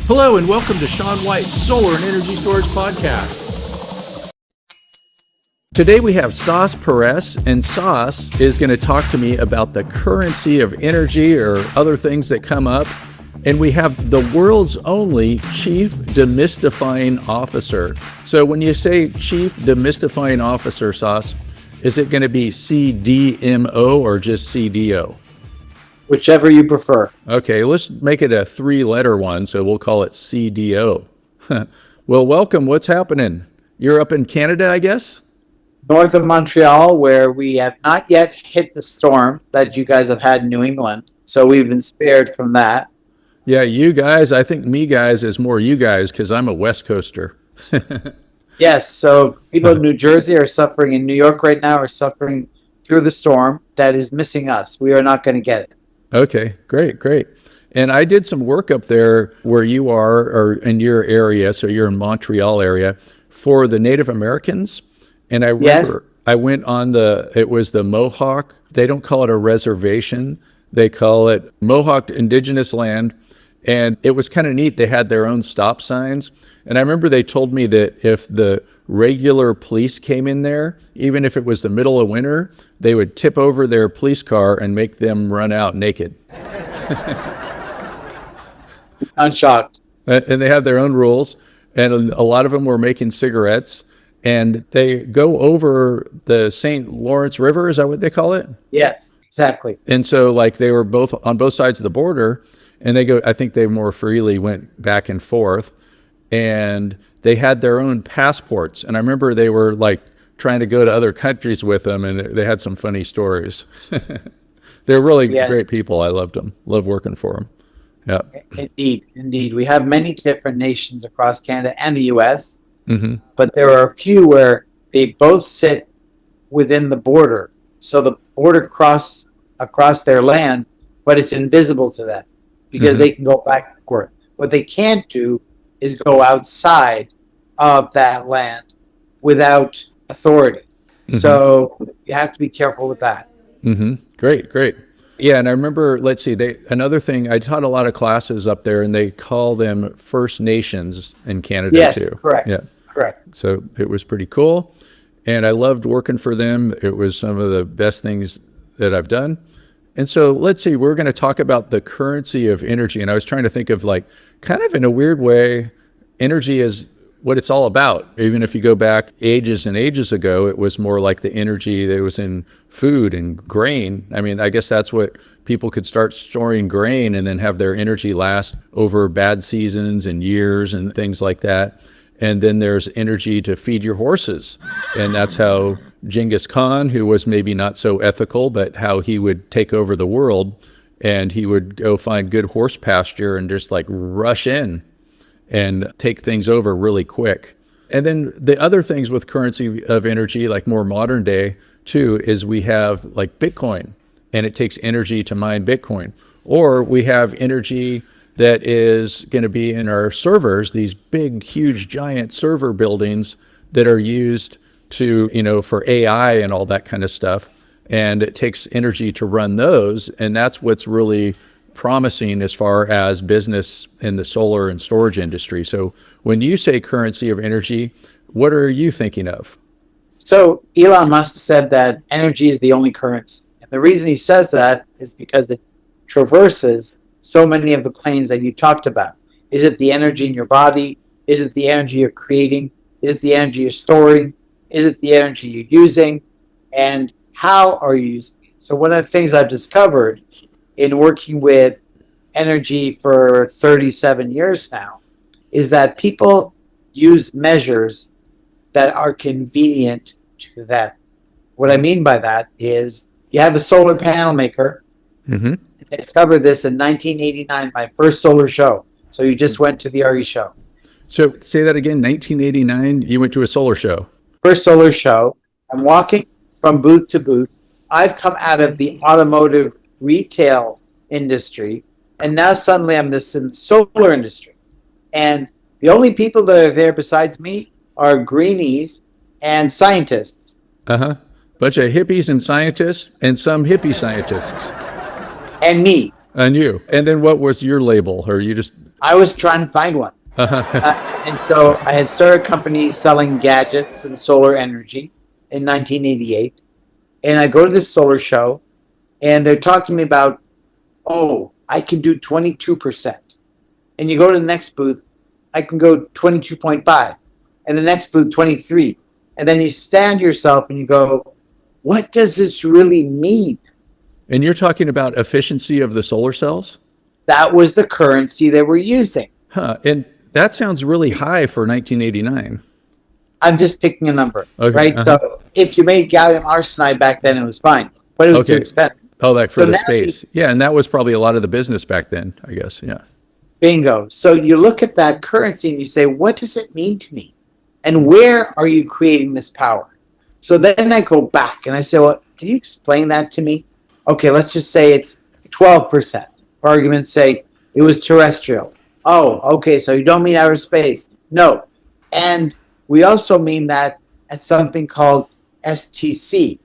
Hello and welcome to Sean White's Solar and Energy Storage Podcast. Today we have Sasson Peress, and Sas is going to talk to me about the currency of energy or other things that come up. And we have the world's only Chief Demystifying Officer. So when you say Chief Demystifying Officer, Sas, is it going to be CDMO or just CDO? Whichever you prefer. Okay, let's make it a 3-letter one, so we'll call it CDO. Well, welcome. What's happening? You're up in Canada, I guess? North of Montreal, where we have not yet hit the storm that you guys have had in New England. So we've been spared from that. Yeah, you guys. I think me guys is more you guys because I'm a West Coaster. Yes, so people in New Jersey are suffering. In New York right now are suffering through the storm that is missing us. We are not going to get it. Okay, great. And I did some work up there where you are, or in your area, so you're in Montreal area, for the Native Americans. And I remember I went on it was the Mohawk. They don't call it a reservation. They call it Mohawk Indigenous Land. And it was kind of neat. They had their own stop signs. And I remember they told me that if the regular police came in there, even if it was the middle of winter, they would tip over their police car and make them run out naked. I'm shocked. And they have their own rules. And a lot of them were making cigarettes. And they go over the St. Lawrence River. Is that what they call it? Yes, exactly. And so like they were both on both sides of the border. And I think they more freely went back and forth. And they had their own passports. And I remember they were like trying to go to other countries with them, and they had some funny stories. They're really great people. I loved them. Love working for them. Yeah. Indeed. We have many different nations across Canada and the U.S., but there are a few where they both sit within the border. So the border across their land, but it's invisible to them because they can go back and forth. What they can't do is go outside of that land without authority. So you have to be careful with that. Great. Yeah, and I remember, let's see, another thing, I taught a lot of classes up there, and they call them First Nations in Canada too. Yes, correct. Yeah. Correct. So it was pretty cool, and I loved working for them. It was some of the best things that I've done. And so let's see, we're going to talk about the currency of energy. And I was trying to think of like, kind of in a weird way, energy is what it's all about. Even if you go back ages and ages ago, it was more like the energy that was in food and grain. I mean, I guess that's what people could start storing grain and then have their energy last over bad seasons and years and things like that. And then there's energy to feed your horses. And that's how Genghis Khan, who was maybe not so ethical, but how he would take over the world, and he would go find good horse pasture and just like rush in and take things over really quick. And then the other things with currency of energy, like more modern day too, is we have like Bitcoin, and it takes energy to mine Bitcoin. Or we have energy that is going to be in our servers, these big, huge, giant server buildings that are used to, for AI and all that kind of stuff. And it takes energy to run those. And that's what's really promising as far as business in the solar and storage industry. So when you say currency of energy, what are you thinking of? So Elon Musk said that energy is the only currency. And the reason he says that is because it traverses so many of the planes that you talked about. Is it the energy in your body? Is it the energy you're creating? Is it the energy you're storing? Is it the energy you're using? And how are you using it? So one of the things I've discovered in working with energy for 37 years now is that people use measures that are convenient to them. What I mean by that is you have a solar panel maker. I discovered this in 1989, my first solar show. So you just went to the RE show. So say that again, 1989, you went to a solar show. First solar show. I'm walking from booth to booth. I've come out of the automotive retail industry, and now suddenly I'm in the solar industry. And the only people that are there besides me are greenies and scientists. Bunch of hippies and scientists, and some hippie scientists. And me. And you. And then what was your label? Or you just... I was trying to find one. And so I had started a company selling gadgets and solar energy in 1988. And I go to this solar show, and they're talking to me about, oh, I can do 22%. And you go to the next booth, I can go 22.5. And the next booth, 23. And then you stand yourself and you go, what does this really mean? And you're talking about efficiency of the solar cells? That was the currency they were using. Huh. And that sounds really high for 1989. I'm just picking a number, Okay, right? So if you made gallium arsenide back then, it was fine, but it was too expensive. Oh, like for So the now space. Yeah, and that was probably a lot of the business back then, I guess. Yeah. Bingo. So you look at that currency and you say, what does it mean to me? And where are you creating this power? So then I go back and I say, well, can you explain that to me? Okay, let's just say it's 12%. For argument's sake, it was terrestrial. Oh, okay, so you don't mean outer space. No. And we also mean that at something called STC.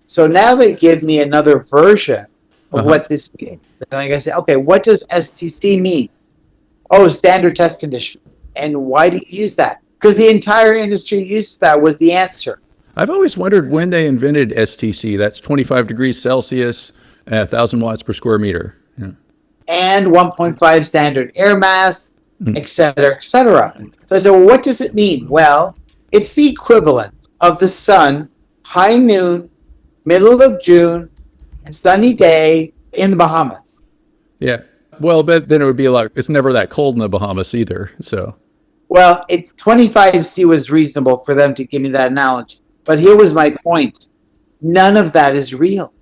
So now they give me another version of what this means. And I say, okay, what does STC mean? Oh, standard test condition. And why do you use that? Because the entire industry used that was the answer. I've always wondered when they invented STC. That's 25 degrees Celsius, 1,000 watts per square meter. Yeah. And 1.5 standard air mass, et cetera, et cetera. So I said, well, what does it mean? Well, it's the equivalent of the sun, high noon, middle of June, sunny day in the Bahamas. Yeah. Well, but then it would be it's never that cold in the Bahamas either. So. Well, 25C was reasonable for them to give me that analogy. But here was my point. None of that is real.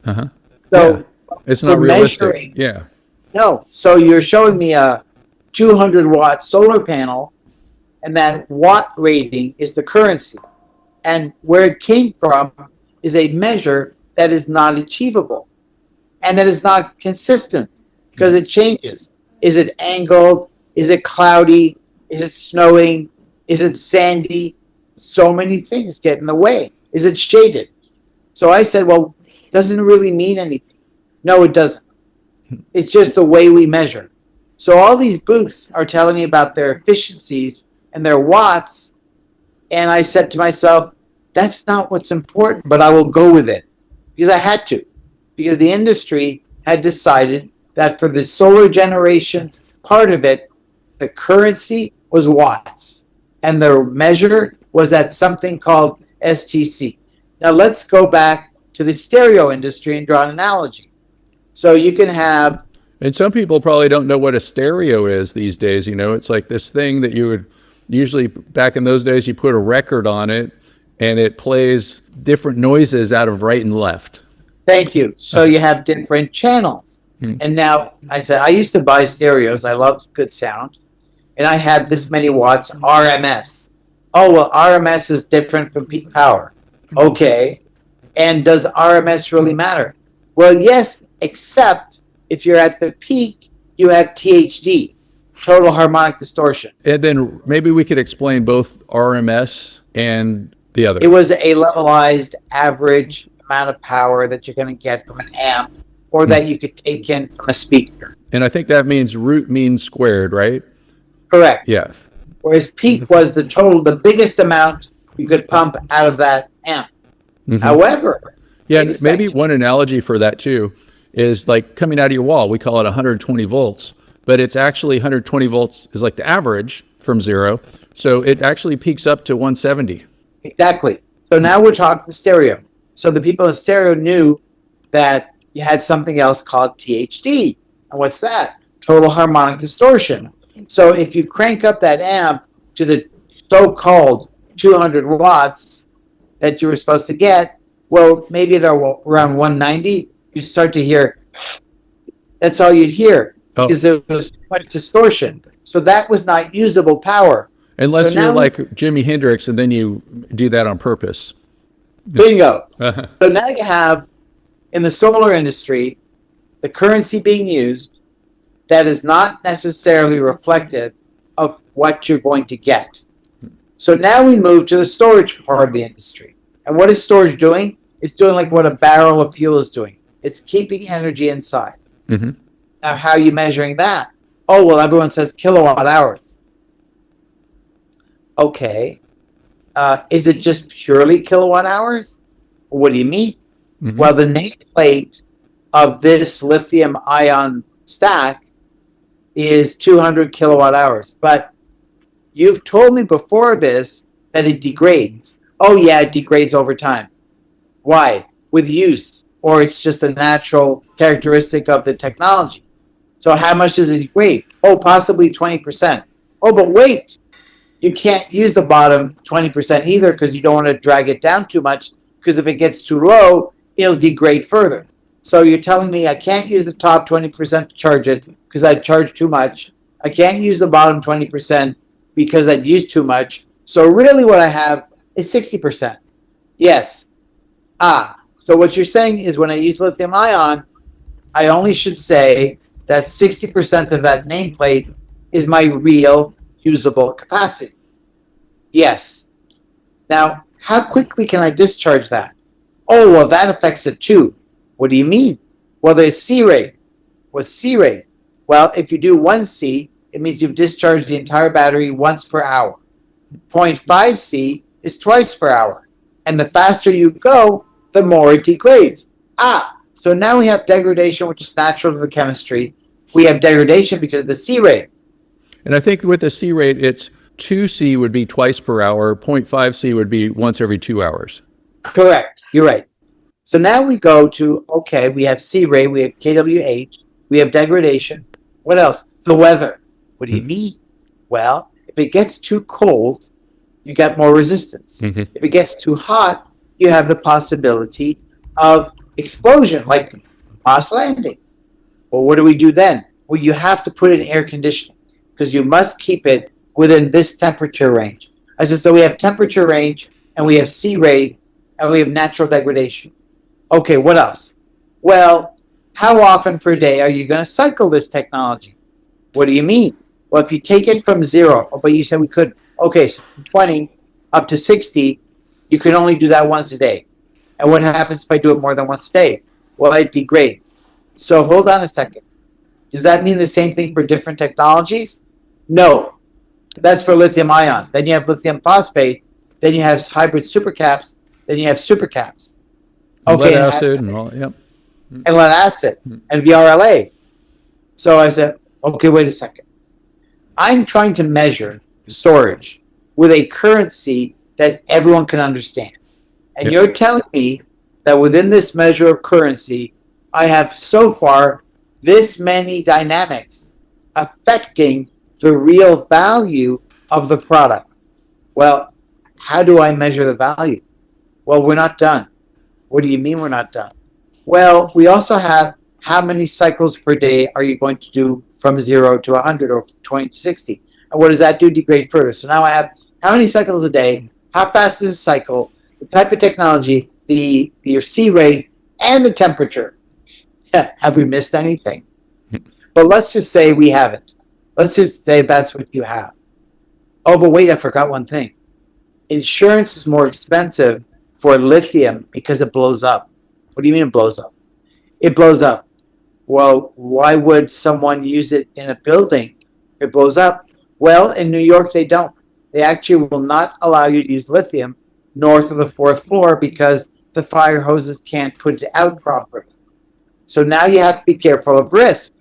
So yeah. It's not realistic. Yeah. No. So you're showing me a 200 watt solar panel, and that watt rating is the currency. And where it came from is a measure that is not achievable and that is not consistent because it changes. Is it angled? Is it cloudy? Is it snowing? Is it sandy? So many things get in the way. Is it shaded? So I said, well, doesn't it really mean anything? No, it doesn't. It's just the way we measure. So all these booths are telling me about their efficiencies and their watts. And I said to myself, that's not what's important, but I will go with it because I had to. Because the industry had decided that for the solar generation part of it, the currency was watts. And the measure was at something called STC. Now let's go back to the stereo industry and draw an analogy. So you can have... And some people probably don't know what a stereo is these days. You know, it's like this thing that you would usually, back in those days, you put a record on it and it plays different noises out of right and left. Thank you. So you have different channels. And now I said, I used to buy stereos. I love good sound. And I had this many watts RMS. Oh, well, RMS is different from peak power. Okay. And does RMS really matter? Well, yes, except if you're at the peak, you have THD, total harmonic distortion. And then maybe we could explain both RMS and the other. It was a levelized average amount of power that you're going to get from an amp or that you could take in from a speaker. And I think that means root mean squared, right? Correct. Yeah. Whereas peak was the total, the biggest amount you could pump out of that amp. However, maybe one analogy for that too is like coming out of your wall. We call it 120 volts, but it's actually 120 volts is like the average from 0. So it actually peaks up to 170. Exactly. So now we're talking stereo. So the people in stereo knew that you had something else called THD. And what's that? Total harmonic distortion. So if you crank up that amp to the so-called 200 watts that you were supposed to get, well, maybe at around 190, you start to hear, that's all you'd hear because there was too much distortion. So that was not usable power. Unless you're like Jimi Hendrix and then you do that on purpose. Bingo. So now you have, in the solar industry, the currency being used that is not necessarily reflective of what you're going to get. So now we move to the storage part of the industry. And what is storage doing? It's doing like what a barrel of fuel is doing. It's keeping energy inside. Now, how are you measuring that? Oh, well, everyone says kilowatt hours. Okay. Is it just purely kilowatt hours? What do you mean? Mm-hmm. Well, the nameplate of this lithium ion stack is 200 kilowatt hours. But you've told me before this that it degrades. Oh, yeah, it degrades over time. Why? With use, or it's just a natural characteristic of the technology. So how much does it degrade? Oh, possibly 20%. Oh, but wait, you can't use the bottom 20% either because you don't want to drag it down too much, because if it gets too low, it'll degrade further. So you're telling me I can't use the top 20% to charge it because I'd charge too much. I can't use the bottom 20% because I'd use too much. So really what I have is 60%. Yes. So what you're saying is when I use lithium ion, I only should say that 60% of that nameplate is my real usable capacity. Yes. Now, how quickly can I discharge that? Oh, well, that affects it too. What do you mean? Well, there's C rate. What's C rate? Well, if you do 1 C, it means you've discharged the entire battery once per hour. 0.5 C is twice per hour. And the faster you go, the more it degrades. So now we have degradation, which is natural to the chemistry. We have degradation because of the C rate. And I think with the C rate, it's 2C would be twice per hour, 0.5C would be once every 2 hours. Correct. You're right. So now we go to, okay, we have C rate, we have kWh, we have degradation. What else? The weather. What do you mean? Well, if it gets too cold, you get more resistance. Mm-hmm. If it gets too hot, you have the possibility of explosion, like Moss Landing. Well, what do we do then? Well, you have to put in air conditioning because you must keep it within this temperature range. I said, so we have temperature range, and we have C rate, and we have natural degradation. Okay, what else? Well, how often per day are you going to cycle this technology? What do you mean? Well, if you take it from 0, but you said we could, okay, so from 20 up to 60, you can only do that once a day. And what happens if I do it more than once a day? Well, it degrades. So hold on a second. Does that mean the same thing for different technologies? No. That's for lithium ion. Then you have lithium phosphate. Then you have hybrid supercaps. Then you have supercaps. Okay, Lead acid and all, yep. And lead acid and VRLA. So I said, okay, wait a second. I'm trying to measure storage with a currency that everyone can understand. And you're telling me that within this measure of currency, I have so far this many dynamics affecting the real value of the product. Well, how do I measure the value? Well, we're not done. What do you mean we're not done? Well, we also have how many cycles per day are you going to do from 0 to 100 or 20 to 60? And what does that do? Degrade further. So now I have how many cycles a day, how fast is a cycle, the type of technology, the C rate, and the temperature. Have we missed anything? But let's just say we haven't. Let's just say that's what you have. Oh, but wait, I forgot one thing. Insurance is more expensive for lithium because it blows up. What do you mean it blows up? It blows up. Well, why would someone use it in a building if it blows up? Well, in New York, they don't. They actually will not allow you to use lithium north of the 4th floor because the fire hoses can't put it out properly. So now you have to be careful of risk.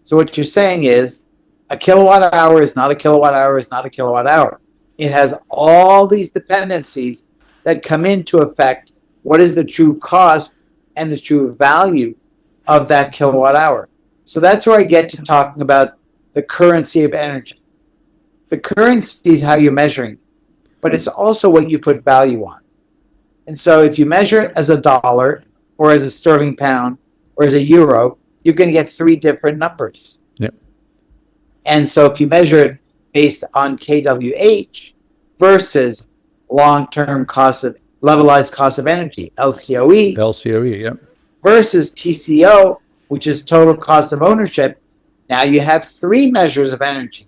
So what you're saying is a kilowatt hour is not a kilowatt hour is not a kilowatt hour. It has all these dependencies that come into effect. What is the true cost and the true value of that kilowatt hour? So that's where I get to talking about the currency of energy. The currency is how you're measuring, but it's also what you put value on. And so if you measure it as a dollar or as a sterling pound or as a euro, you're going to get 3 different numbers. Yep. And so if you measure it based on kWh versus long-term cost of levelized cost of energy, LCOE, yep. versus TCO, which is total cost of ownership, now you have 3 measures of energy.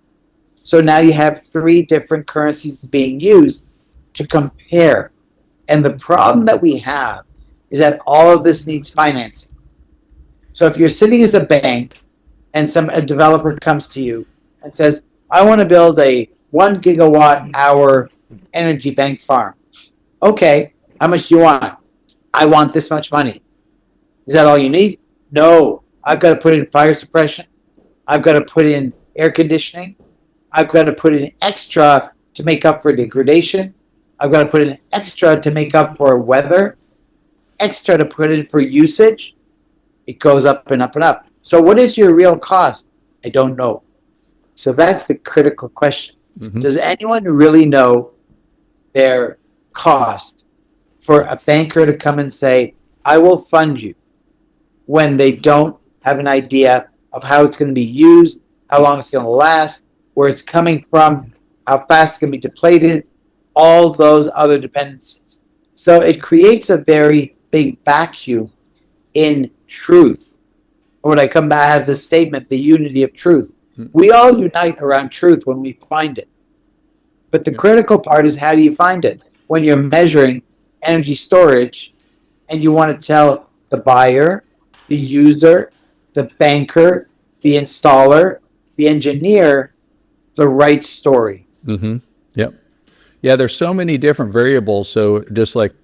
So now you have 3 different currencies being used to compare. And the problem that we have is that all of this needs financing. So if you're sitting as a bank and a developer comes to you and says, I want to build a 1 gigawatt hour energy bank farm. Okay, how much do you want? I want this much money. Is that all you need? No, I've got to put in fire suppression. I've got to put in air conditioning. I've got to put in extra to make up for degradation. I've got to put in extra to make up for weather, extra to put in for usage. It goes up and up and up. So what is your real cost? I don't know. So that's the critical question. Mm-hmm. Does anyone really know their cost for a banker to come and say, I will fund you, when they don't have an idea of how it's going to be used, how long it's going to last, where it's coming from, how fast it's going to be depleted, all those other dependencies. So it creates a very big vacuum in truth. Or when I come back, I have this statement, the unity of truth. We all unite around truth when we find it. But the critical part is, how do you find it? When you're measuring energy storage and you want to tell the buyer, the user, the banker, the installer, the engineer, the right story. Mm-hmm. Yep. Yeah, there's so many different variables. So just like,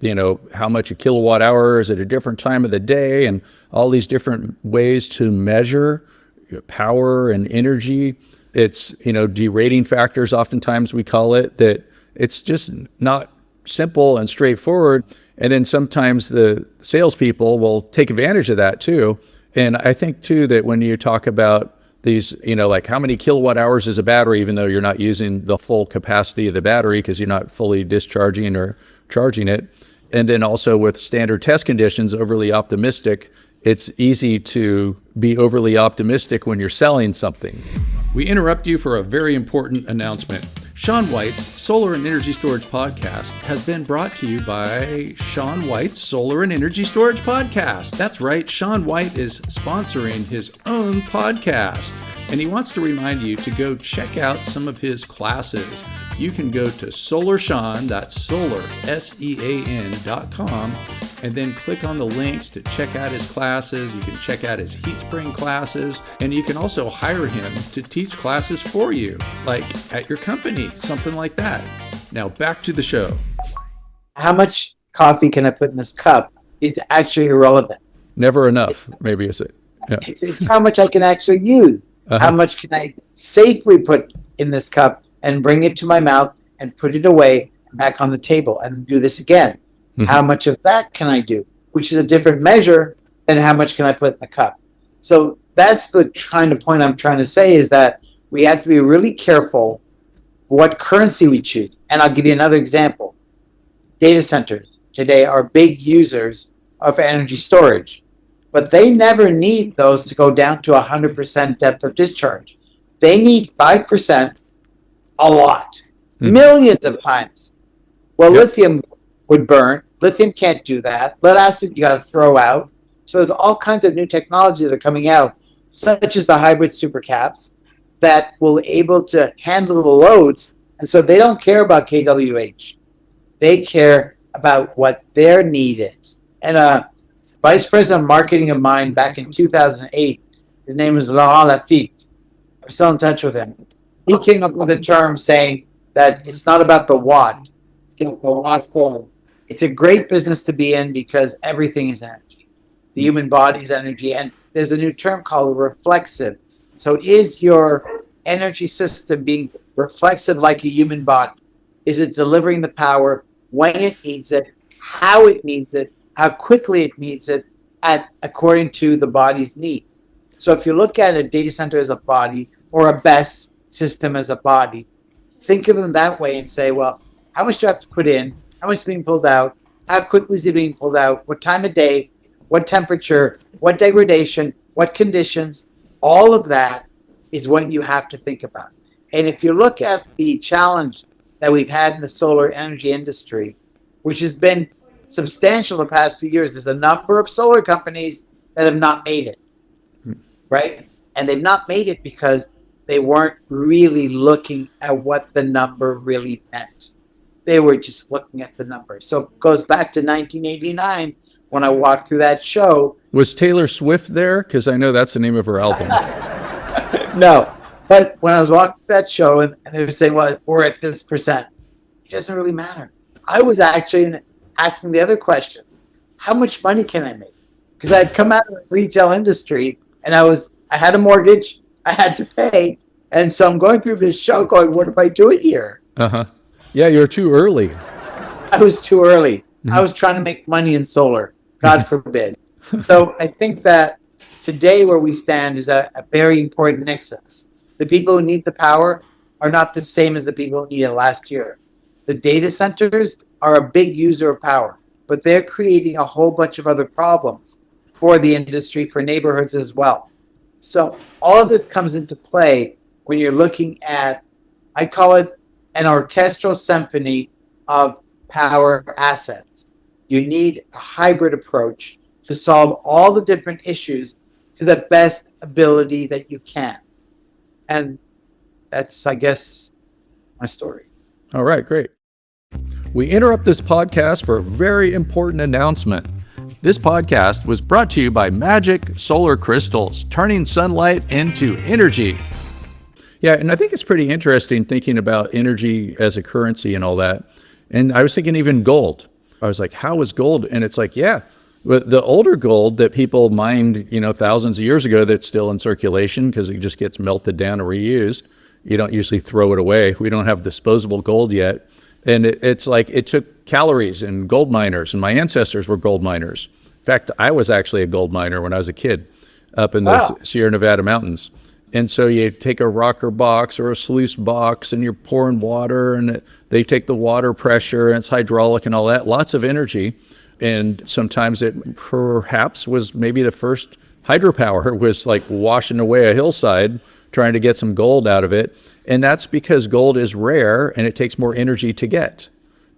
how much a kilowatt hour is at a different time of the day, and all these different ways to measure power and energy. It's, derating factors, oftentimes we call it, that it's just not simple and straightforward. And then sometimes the salespeople will take advantage of that too. And I think too that when you talk about these, like how many kilowatt hours is a battery, even though you're not using the full capacity of the battery because you're not fully discharging or charging it. And then also with standard test conditions, overly optimistic, it's easy to be overly optimistic when you're selling something. We interrupt you for a very important announcement. Sean White's Solar and Energy Storage Podcast has been brought to you by Sean White's Solar and Energy Storage Podcast. That's right, Sean White is sponsoring his own podcast, and he wants to remind you to go check out some of his classes. You can go to SolarSEAN, that's Solar, SEAN.com, and then click on the links to check out his classes. You can check out his heat spring classes, and you can also hire him to teach classes for you, like at your company, something like that. Now back to the show. How much coffee can I put in this cup is actually irrelevant. Never enough, maybe is it? Yeah. It's how much I can actually use. How much can I safely put in this cup and bring it to my mouth and put it away back on the table and do this again. Mm-hmm. How much of that can I do? Which is a different measure than how much can I put in the cup. So that's the kind of point I'm trying to say, is that we have to be really careful what currency we choose. And I'll give you another example. Data centers today are big users of energy storage, but they never need those to go down to 100% depth of discharge. They need 5%. A lot. Millions of times. Well, Lithium would burn. Lithium can't do that. Lead acid you got to throw out. So there's all kinds of new technology that are coming out, such as the hybrid supercaps, that will able to handle the loads. And so they don't care about kWh. They care about what their need is. And a vice president of marketing of mine back in 2008, his name was Laurent Lafitte. I'm still in touch with him. He came up with a term saying that it's not about the watt, it's about the watt form. It's a great business to be in because everything is energy. The human body is energy, and there's a new term called reflexive. So is your energy system being reflexive like a human body? Is it delivering the power when it needs it, how it needs it, how quickly it needs it, according to the body's need? So if you look at a data center as a body, or a BESS system as a body, think of them that way and say, well, how much do I have to put in? How much is being pulled out? How quickly is it being pulled out? What time of day? What temperature? What degradation? What conditions? All of that is what you have to think about. And if you look at the challenge that we've had in the solar energy industry, which has been substantial the past few years, there's a number of solar companies that have not made it, right? And they've not made it because they weren't really looking at what the number really meant. They were just looking at the number. So it goes back to 1989 when I walked through that show. Was Taylor Swift there? Because I know that's the name of her album. No. But when I was watching that show and they were saying, well, we're at this percent, it doesn't really matter. I was actually asking the other question, how much money can I make? Because I'd come out of the retail industry and I had a mortgage, I had to pay. And so I'm going through this show going, what am I doing here? Uh-huh. Yeah, you're too early. I was too early. I was trying to make money in solar, God forbid. So I think that today where we stand is a very important nexus. The people who need the power are not the same as the people who need it last year. The data centers are a big user of power, but they're creating a whole bunch of other problems for the industry, for neighborhoods as well. So all of this comes into play when you're looking at, I call it an orchestral symphony of power assets. You need a hybrid approach to solve all the different issues to the best ability that you can. And that's, I guess, my story. All right, great. We interrupt this podcast for a very important announcement. This podcast was brought to you by Magic Solar Crystals, turning sunlight into energy. Yeah, and I think it's pretty interesting thinking about energy as a currency and all that. And I was thinking even gold. I was like, how is gold? And it's like, yeah, but the older gold that people mined, thousands of years ago that's still in circulation because it just gets melted down and reused. You don't usually throw it away. We don't have disposable gold yet. And it's like it took calories and gold miners, and my ancestors were gold miners. In fact, I was actually a gold miner when I was a kid up in the Sierra Nevada mountains. And so you take a rocker box or a sluice box and you're pouring water, and they take the water pressure and it's hydraulic and all that, lots of energy. And sometimes it perhaps was maybe the first hydropower was like washing away a hillside trying to get some gold out of it. And that's because gold is rare and it takes more energy to get.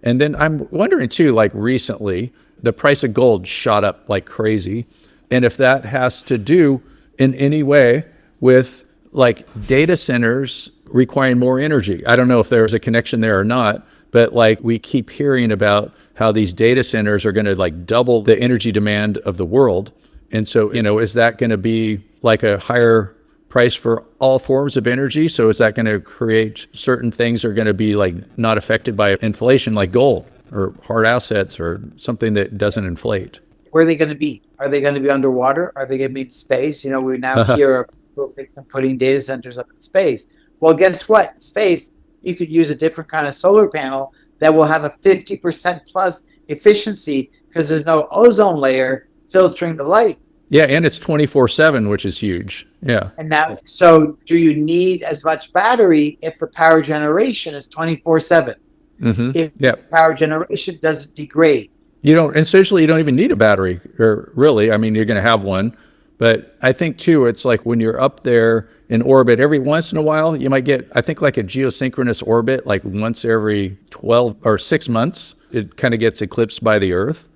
And then I'm wondering too, like recently, the price of gold shot up like crazy. And if that has to do in any way with like data centers requiring more energy. I don't know if there's a connection there or not, but like we keep hearing about how these data centers are going to like double the energy demand of the world. And so, is that going to be like a higher price for all forms of energy? So is that going to create certain things are going to be like not affected by inflation, like gold or hard assets or something that doesn't inflate? Where are they going to be? Are they going to be underwater? Are they going to be in space? We now hear of putting data centers up in space. Well, guess what? In space, you could use a different kind of solar panel that will have a 50% plus efficiency because there's no ozone layer filtering the light. Yeah, and it's 24/7, which is huge. Yeah. And now, so do you need as much battery if the power generation is 24/7? Mm-hmm. If the power generation doesn't degrade. Essentially, you don't even need a battery, or really. I mean, you're going to have one. But I think, too, it's like when you're up there in orbit, every once in a while, you might get, I think, like a geosynchronous orbit, like once every 12 or 6 months, it kind of gets eclipsed by the Earth.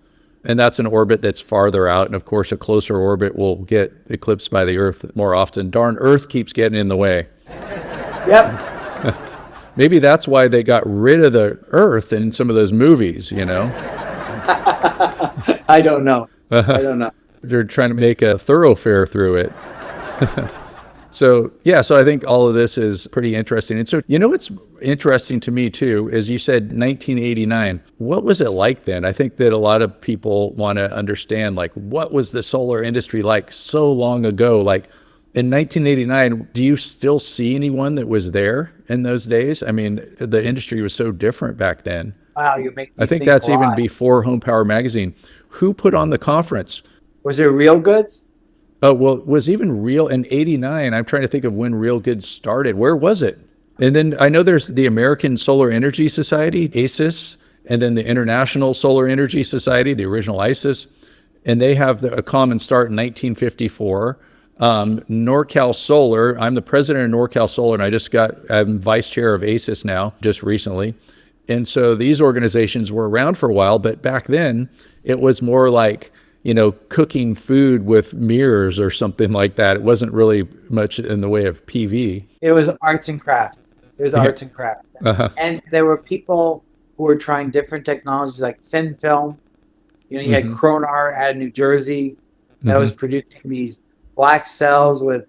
And that's an orbit that's farther out. And of course, a closer orbit will get eclipsed by the Earth more often. Darn Earth keeps getting in the way. Yep. Maybe that's why they got rid of the Earth in some of those movies, I don't know. I don't know. They're trying to make a thoroughfare through it. So I think all of this is pretty interesting. And so, what's interesting to me too, is you said 1989. What was it like then? I think that a lot of people want to understand, like, what was the solar industry like so long ago? Like in 1989, do you still see anyone that was there in those days? I mean, the industry was so different back then. Wow, you make me I think that's even before Home Power Magazine. Who put on the conference? Was it Real Goods? Oh, well, it was even Real in 89. I'm trying to think of when Real Goods started. Where was it? And then I know there's the American Solar Energy Society, ASIS, and then the International Solar Energy Society, the original ISIS. And they have a common start in 1954. NorCal Solar, I'm the president of NorCal Solar, and I'm vice chair of ASIS now, just recently. And so these organizations were around for a while, but back then it was more like, cooking food with mirrors or something like that. It wasn't really much in the way of PV. It was arts and crafts. Arts and crafts. Uh-huh. And there were people who were trying different technologies like thin film. You had Cronar out of New Jersey that was producing these black cells with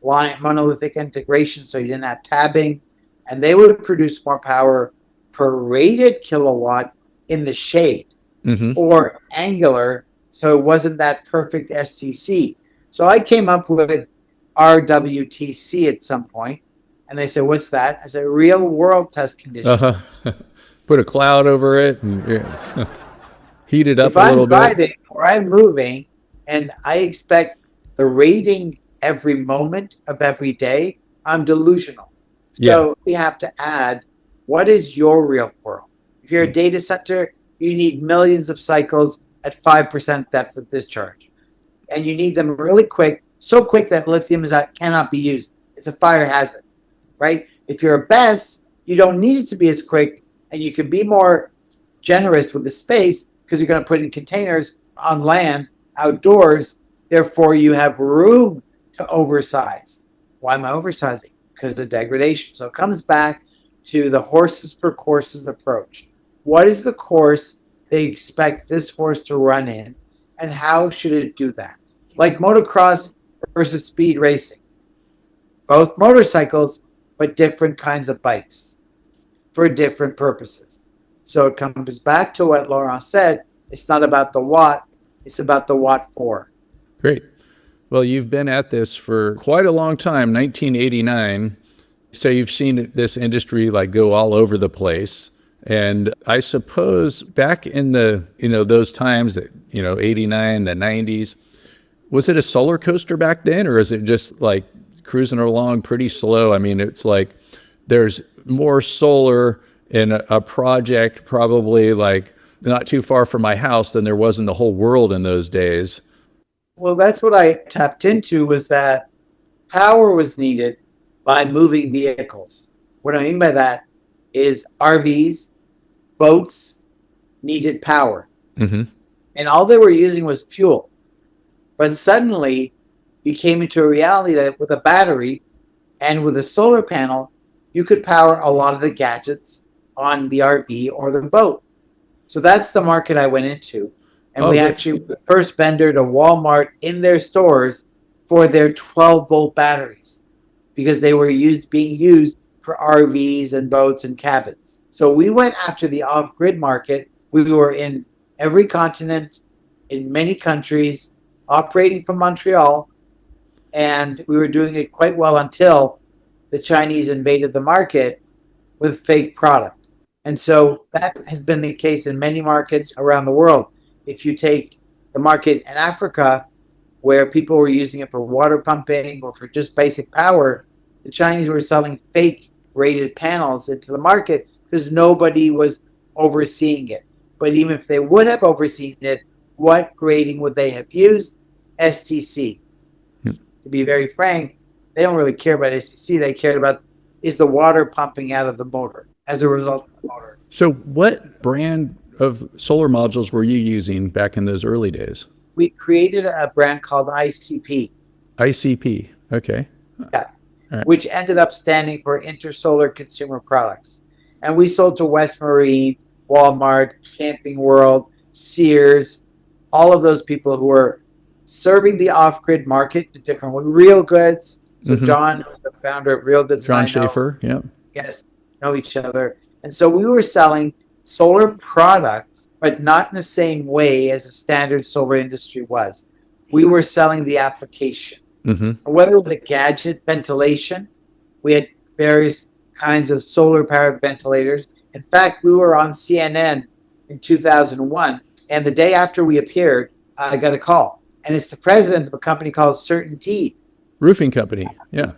monolithic integration, so you didn't have tabbing, and they would produce more power per rated kilowatt in the shade Mm-hmm. or angular, so it wasn't that perfect STC. So I came up with RWTC at some point, and they said, "What's that?" I said, "Real world test conditions." Uh-huh. Put a cloud over it and heat it up If a I'm little bit. driving or I'm moving and I expect the rating every moment of every day, I'm delusional. Yeah. So we have to add, what is your real world? If you're a data center, you need millions of cycles at 5% depth of discharge. And you need them really quick, so quick that lithium cannot be used. It's a fire hazard, right? If you're a BESS, you don't need it to be as quick, and you can be more generous with the space because you're going to put in containers on land, outdoors. Therefore, you have room to oversize. Why am I oversizing? Because of degradation. So it comes back to the horses for courses approach. What is the course they expect this horse to run in, and how should it do that? Like motocross versus speed racing. Both motorcycles, but different kinds of bikes for different purposes. So it comes back to what Laurent said. It's not about the what, it's about the what for. Great. Well, you've been at this for quite a long time, 1989. So you've seen this industry like go all over the place. And I suppose back in the, those times that, 89, the 90s, was it a solar coaster back then, or is it just like cruising along pretty slow? I mean, it's like there's more solar in a project probably like not too far from my house than there was in the whole world in those days. Well, that's what I tapped into, was that power was needed by moving vehicles. What I mean by that is RVs, boats needed power. Mm-hmm. And all they were using was fuel. But suddenly you came into a reality that with a battery and with a solar panel, you could power a lot of the gadgets on the RV or the boat. So that's the market I went into. And Oh, we great. actually were the first vendor to Walmart in their stores for their 12-volt batteries, because they were being used for RVs and boats and cabins. So we went after the off-grid market. We were in every continent, in many countries, operating from Montreal, and we were doing it quite well until the Chinese invaded the market with fake product. And so that has been the case in many markets around the world. If you take the market in Africa, where people were using it for water pumping or for just basic power, the Chinese were selling fake rated panels into the market because nobody was overseeing it. But even if they would have overseen it, what rating would they have used? STC. To be very frank, they don't really care about STC. They cared about, is the water pumping out of the motor as a result of the motor. So what brand of solar modules were you using back in those early days? We created a brand called ICP. ICP. Okay. Yeah, Right. which ended up standing for Intersolar Consumer Products. And we sold to West Marine, Walmart, Camping World, Sears, all of those people who were serving the off-grid market, the different Real Goods. So Mm-hmm. John, the founder of Real Goods, John and I Schaefer. Yeah. yes, know each other. And so we were selling solar products, but not in the same way as a standard solar industry was. We were selling the application. Mm-hmm. Whether it was a gadget, ventilation, we had various kinds of solar powered ventilators. In fact, we were on CNN in 2001, and the day after we appeared, I got a call, and it's the president of a company called Certainty. Roofing company. Yeah.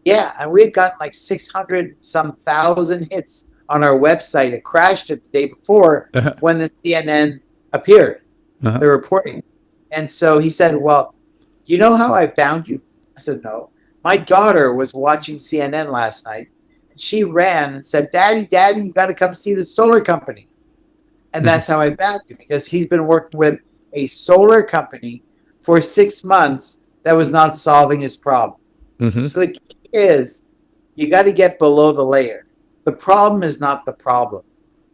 Yeah, and we had gotten like 600 some thousand hits on our website. It crashed it the day before Uh-huh. when the CNN appeared, Uh-huh. the reporting. And so he said, well, you know how I found you? I said, no. My daughter was watching CNN last night, and she ran and said, Daddy, you got to come see the solar company. And that's how I found you, because he's been working with a solar company for 6 months that was not solving his problem. Mm-hmm. So the key is, you got to get below the layer. The problem is not the problem.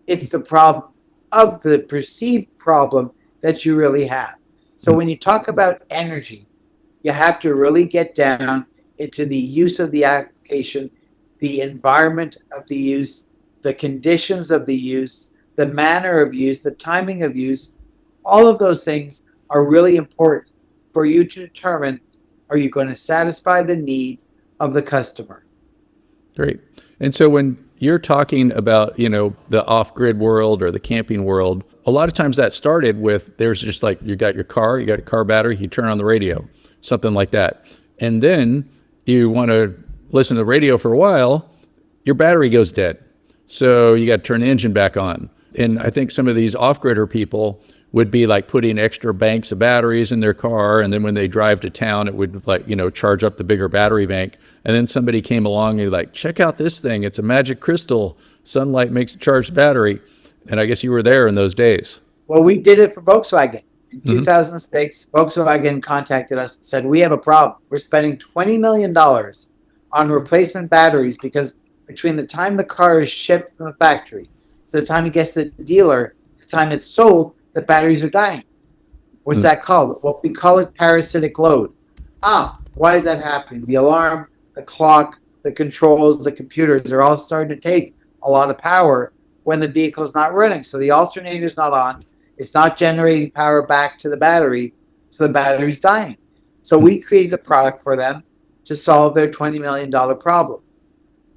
It's the problem of the perceived problem that you really have. So when you talk about energy, you have to really get down into the use of the application, the environment of the use, the conditions of the use, the manner of use, the timing of use. All of those things are really important for you to determine, are you going to satisfy the need of the customer? Great. And so when you're talking about, the off-grid world or the camping world, a lot of times that started with, there's just like, you got your car, you got a car battery, you turn on the radio, something like that. And then you want to listen to the radio for a while, your battery goes dead. So you got to turn the engine back on. And I think some of these off-gridder people would be like putting extra banks of batteries in their car. And then when they drive to town, it would charge up the bigger battery bank. And then somebody came along and like, check out this thing. It's a magic crystal. Sunlight makes a charged battery. And I guess you were there in those days. Well, we did it for Volkswagen. In 2006, Volkswagen contacted us and said, we have a problem. We're spending $20 million on replacement batteries because between the time the car is shipped from the factory to the time it gets to the dealer, the time it's sold, the batteries are dying. What's that called? Well, we call it parasitic load. Why is that happening? The alarm, the clock, the controls, the computers are all starting to take a lot of power when the vehicle is not running. So the alternator is not on. It's not generating power back to the battery, so the battery's dying. So we created a product for them to solve their $20 million problem.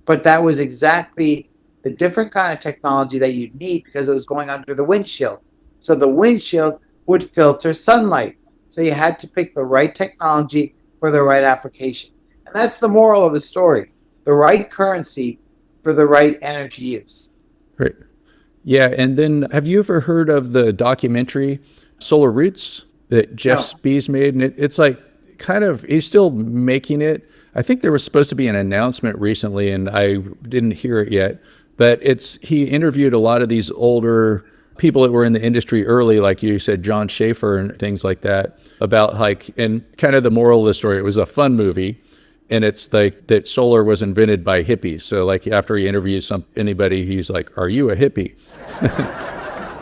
But that was exactly the different kind of technology that you'd need because it was going under the windshield. So the windshield would filter sunlight. So you had to pick the right technology for the right application. And that's the moral of the story. The right currency for the right energy use. Right. Yeah. And then have you ever heard of the documentary Solar Roots that Jeff Spees made? And it's like he's still making it. I think there was supposed to be an announcement recently and I didn't hear it yet, but he interviewed a lot of these older people that were in the industry early, like you said, John Schaefer and things like that, about and kind of the moral of the story. It was a fun movie. And it's like that solar was invented by hippies. So like after he interviews anybody, he's like, are you a hippie?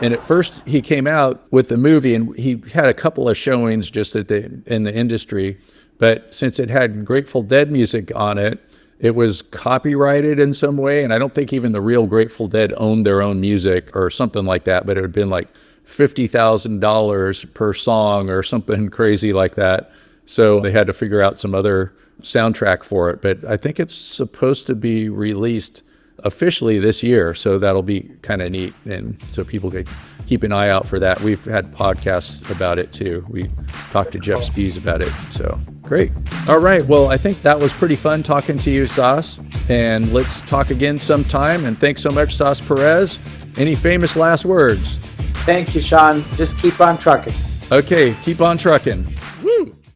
And at first he came out with the movie and he had a couple of showings just in the industry. But since it had Grateful Dead music on it, it was copyrighted in some way. And I don't think even the real Grateful Dead owned their own music or something like that. But it had been like $50,000 per song or something crazy like that. So they had to figure out some other soundtrack for it. But I think it's supposed to be released officially this year. So that'll be kind of neat. And so people could keep an eye out for that. We've had podcasts about it too. We talked to Jeff Spees about it. So great. All right. Well, I think that was pretty fun talking to you, Sas. And let's talk again sometime. And thanks so much, Sasson Peress. Any famous last words? Thank you, Sean. Just keep on trucking. Okay. Keep on trucking.